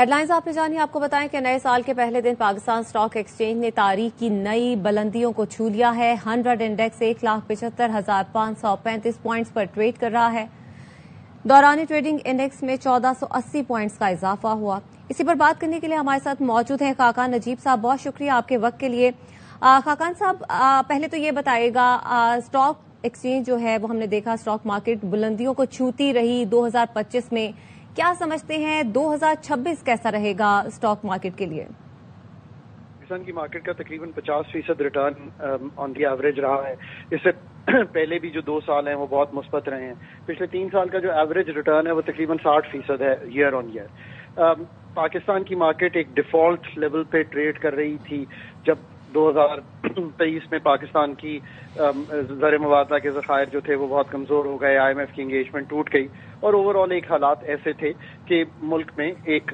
Headlines आपने जानी। आपको बताएं कि नए साल के पहले दिन पाकिस्तान स्टॉक एक्सचेंज ने तारीख की नई बुलंदियों को छू लिया है। 100 इंडेक्स 1,75,535 पॉइंट्स पर ट्रेड कर रहा है। दौरान ट्रेडिंग इंडेक्स में 1480 पॉइंट्स का इजाफा हुआ। इसी पर बात करने के लिए हमारे साथ मौजूद हैं खाकान नजीब साहब। बहुत शुक्रिया आपके वक्त के लिए। खाकान साहब, पहले तो ये बताइएगा, स्टॉक एक्सचेंज जो है वो हमने देखा स्टॉक मार्केट बुलंदियों को छूती रही 2025 में। क्या समझते हैं 2026 कैसा रहेगा स्टॉक मार्केट के लिए? पाकिस्तान की मार्केट का तकरीबन 50% रिटर्न ऑन दी एवरेज रहा है। इससे पहले भी जो 2 साल हैं वो बहुत मुस्बत रहे हैं। पिछले 3 साल का जो एवरेज रिटर्न है वो तकरीबन 60% है ईयर ऑन ईयर। पाकिस्तान की मार्केट एक डिफॉल्ट लेवल पे ट्रेड कर रही थी जब 2023 में पाकिस्तान की ज़र मुबादला के ज़खायर जो थे वो बहुत कमज़ोर हो गए, IMF की इंगेजमेंट टूट गई और ओवरऑल एक हालात ऐसे थे कि मुल्क में एक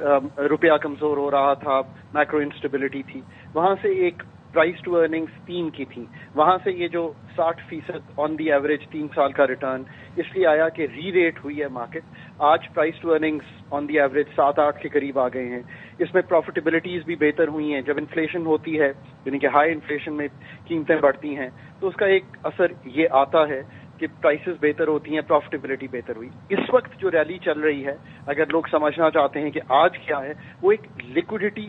रुपया कमज़ोर हो रहा था, मैक्रो इंस्टेबिलिटी थी। वहाँ से एक प्राइस टू अर्निंग्स 3 की थी। वहाँ से ये जो 60% ऑन दी एवरेज 3 साल का रिटर्न इसलिए आया कि री रेट हुई है मार्केट। आज price to earnings on the average 7-8 के करीब आ गए हैं। इसमें प्रॉफिटेबिलिटीज भी बेहतर हुई हैं। जब इन्फ्लेशन होती है यानी कि हाई इन्फ्लेशन में कीमतें बढ़ती हैं तो उसका एक असर ये आता है कि प्राइसेस बेहतर होती हैं, प्रॉफिटेबिलिटी बेहतर हुई। इस वक्त जो रैली चल रही है, अगर लोग समझना चाहते हैं कि आज क्या है, वो एक लिक्विडिटी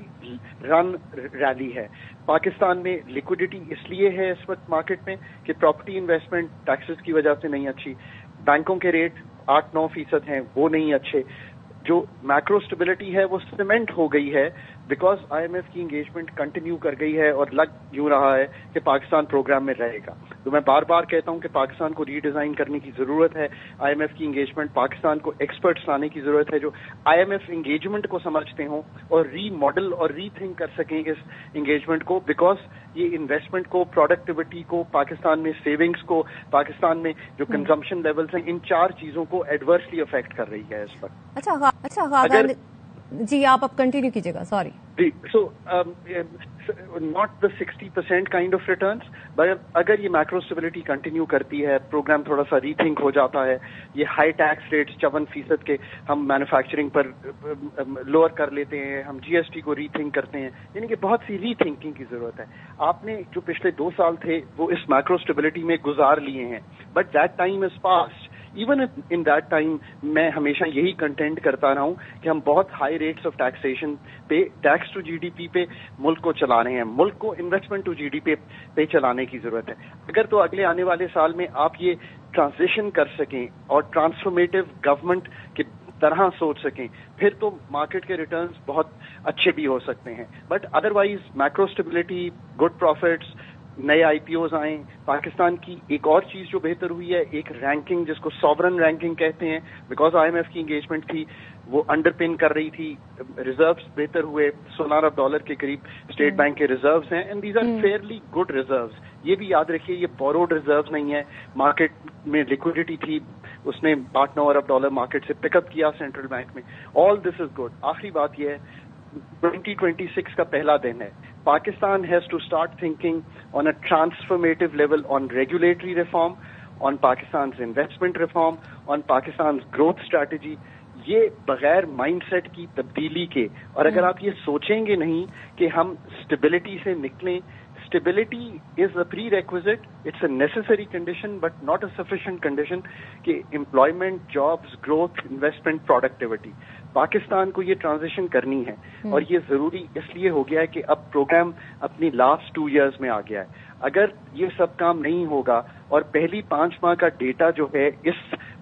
रन रैली है। पाकिस्तान में लिक्विडिटी इसलिए है इस वक्त मार्केट में कि प्रॉपर्टी इन्वेस्टमेंट टैक्सेस की वजह से नहीं अच्छी, बैंकों के रेट 8-9% हैं वो नहीं अच्छे, जो मैक्रो स्टेबिलिटी है वो सीमेंट हो गई है बिकॉज IMF की इंगेजमेंट कंटिन्यू कर गई है और लग यूं रहा है कि पाकिस्तान प्रोग्राम में रहेगा। तो मैं बार बार कहता हूं कि पाकिस्तान को रीडिजाइन करने की जरूरत है। IMF की इंगेजमेंट, पाकिस्तान को एक्सपर्ट्स लाने की जरूरत है जो IMF इंगेजमेंट को समझते हों और रीमॉडल और रीथिंक कर सकें इस इंगेजमेंट को, बिकॉज ये इन्वेस्टमेंट को, प्रोडक्टिविटी को, पाकिस्तान में सेविंग्स को, पाकिस्तान में जो कंजम्पशन लेवल्स हैं, इन 4 चीजों को एडवर्सली अफेक्ट कर रही है इस पर। अच्छा जी, आप अब कंटिन्यू कीजिएगा। Sorry ji. So not the 60% kind of returns, but अगर ये मैक्रो स्टेबिलिटी कंटिन्यू करती है, प्रोग्राम थोड़ा सा रीथिंक हो जाता है, ये हाई टैक्स रेट्स 54% के हम मैन्युफैक्चरिंग पर लोअर कर लेते हैं, हम GST को रीथिंक करते हैं, यानी कि बहुत सी रीथिंकिंग की जरूरत है। आपने जो पिछले 2 साल थे वो इस मैक्रो स्टेबिलिटी में गुजार लिए हैं, but that time is past. Even in that time मैं हमेशा यही कंटेंट करता रहा हूं कि हम बहुत हाई रेट्स ऑफ टैक्सेशन पे, टैक्स टू GDP पे मुल्क को चला रहे हैं। मुल्क को इन्वेस्टमेंट टू GDP पे चलाने की जरूरत है। अगर तो अगले आने वाले साल में आप ये ट्रांजिशन कर सकें और ट्रांसफॉर्मेटिव गवर्नमेंट की तरह सोच सकें, फिर तो मार्केट के रिटर्न्स बहुत अच्छे भी हो सकते हैं। But otherwise macro stability, good profits, नए IPOs आए। पाकिस्तान की एक और चीज जो बेहतर हुई है, एक रैंकिंग जिसको सॉवरन रैंकिंग कहते हैं, बिकॉज IMF की इंगेजमेंट थी वो अंडरपिन कर रही थी, रिजर्व्स बेहतर हुए, $16 अरब के करीब स्टेट बैंक के रिजर्व्स हैं and these are fairly good reserves. ये भी याद रखिए ये बोरोड रिजर्व्स नहीं है। मार्केट में लिक्विडिटी थी, उसने $8-9 अरब मार्केट से पिकअप किया सेंट्रल बैंक में। All this is good. आखिरी बात यह है 2026 का पहला दिन है। Pakistan has to start thinking on a transformative level on regulatory reform, on Pakistan's investment reform, on Pakistan's growth strategy. ये बगैर माइंडसेट की तब्दीली के, और अगर आप ये सोचेंगे नहीं कि हम स्टेबिलिटी से निकलें, stability is a prerequisite, it's a necessary condition but not a sufficient condition कि employment, jobs, growth, investment, productivity. Pakistan को ये ट्रांजिशन करनी है और ये जरूरी इसलिए हो गया है कि अब प्रोग्राम अपनी लास्ट 2 इयर्स में आ गया है। अगर ये सब काम नहीं होगा और पहली 5 माह का डेटा जो है इस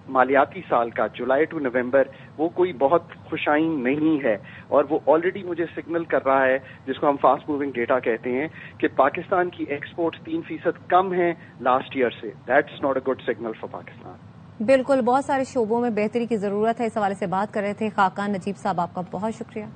मालियाती साल का, जुलाई टू नवंबर, वो कोई बहुत खुशाइन नहीं है और वो ऑलरेडी मुझे सिग्नल कर रहा है, जिसको हम फास्ट मूविंग डेटा कहते हैं, कि पाकिस्तान की एक्सपोर्ट्स 3% कम हैं लास्ट ईयर से। That's not a good signal for Pakistan. बिल्कुल, बहुत सारे शोबों में बेहतरी की जरूरत है। इस हवाले से बात कर रहे थे खाकान नजीब साहब। आपका बहुत शुक्रिया।